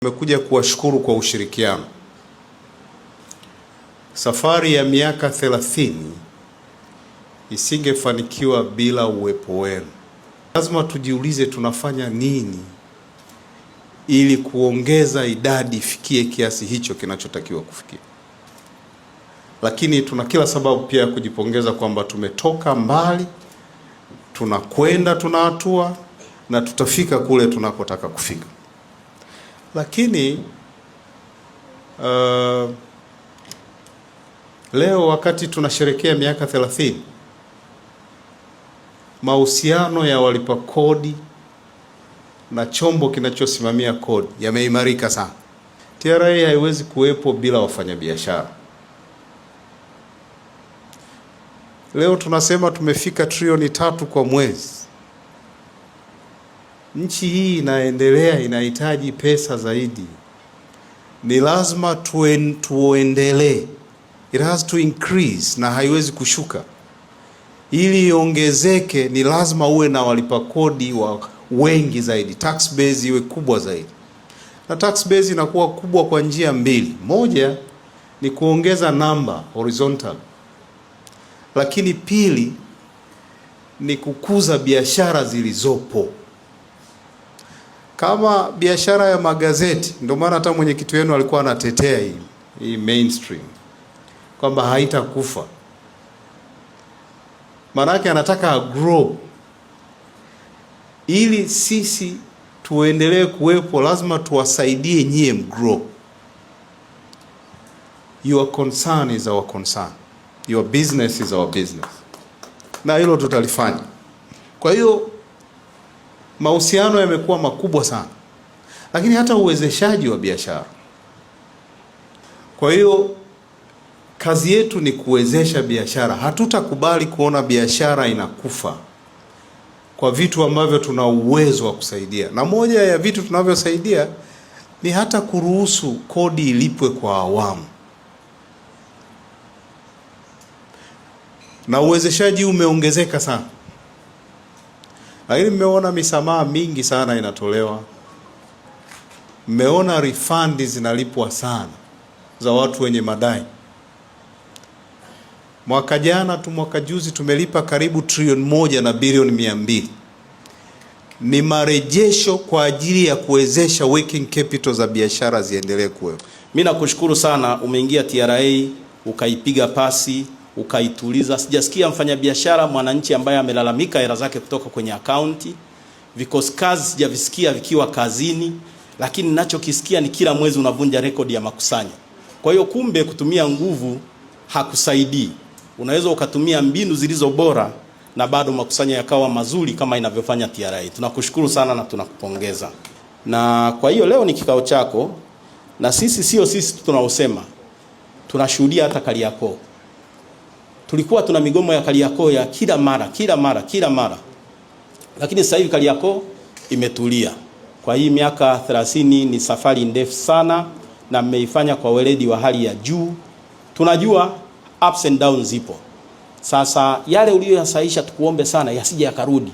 Nimekuja kuwashukuru kwa ushirikiano. Safari ya miaka 30 isingefanikiwa bila uwepo wenu. Lazima tujiulize tunafanya nini ili kuongeza idadi ifikie kiasi hicho kinachotakiwa kufikia. Lakini tuna kila sababu pia kujipongeza kwamba tumetoka mbali, tunakwenda, tuna hatua na tutafika kule tunakotaka kufika. Lakini leo wakati tunasherehekea miaka 30, mahusiano ya walipa kodi na chombo kinachosimamia kodi yameimarika sana. TRA haiwezi kuwepo bila wafanyabiashara. Leo tunasema tumefika trilioni 3 kwa mwezi. Nchi hii inaendelea, inahitaji pesa zaidi. Ni lazima tuendelee. It has to increase na haiwezi kushuka. Ili iongezeke ni lazima uwe na walipa kodi wengi zaidi. Tax base iwe kubwa zaidi. Na tax base inakuwa kubwa kwa njia mbili. Moja ni kuongeza namba horizontal. Lakini pili ni kukuza biashara zilizopo. Kama biashara ya magazeti, ndio maana hata mwenyekiti wenu alikuwa anatetea hii mainstream kwamba haitakufa. Maana yake anataka grow. Ili sisi tuendelee kuwepo, lazima tuwasaidie nyie mgrow. Your concern is our concern. Your business is our business. Na hilo tutalifanya. Kwa hiyo mahusiano yamekuwa makubwa sana. Lakini hata uwezeshaji wa biashara. Kwa hiyo kazi yetu ni kuwezesha biashara. Hatutakubali kuona biashara inakufa kwa vitu ambavyo tuna uwezo wa kusaidia. Na moja ya vitu tunavyosaidia ni hata kuruhusu kodi ilipwe kwa awamu. Na uwezeshaji umeongezeka sana. Lakini mmeona misamaha mingi sana inatolewa. Mmeona refund zinalipwa sana za watu wenye madai. Mwaka jana mwaka juzi tumelipa karibu trilioni 1 na bilioni 200. Ni marejesho kwa ajili ya kuwezesha working capital za biashara ziendelee kuwepo. Mimi nakushukuru sana, umeingia TRA ukaipiga pasi, ukaituliza. Sijasikia mfanyabiashara mwananchi ambaye amelalamika hela zake kutoka kwenye akaunti. Vikosi kazi sijavisikia vikiwa kazini, lakini ninachokisikia ni kila mwezi unavunja rekodi ya makusanyo. Kwa hiyo kumbe kutumia nguvu hakusaidii. Unaweza ukatumia mbinu zilizo bora na bado makusanyo yakawa mazuri kama inavyofanya TRA. Tunakushukuru sana na tunakupongeza. Na kwa hiyo leo ni kikao chako, na sisi tunaosema. Tunashuhudia hata Kariakoo. Tulikuwa tuna migomo ya Kariakoo ya kila mara. Lakini sasa hivi Kariakoo imetulia. Kwa hii miaka 30 ni safari ndefu sana na mmeifanya kwa weledi wa hali ya juu. Tunajua ups and downs zipo. Sasa yale uliyoyasaisha tukuombe sana yasije yakarudi.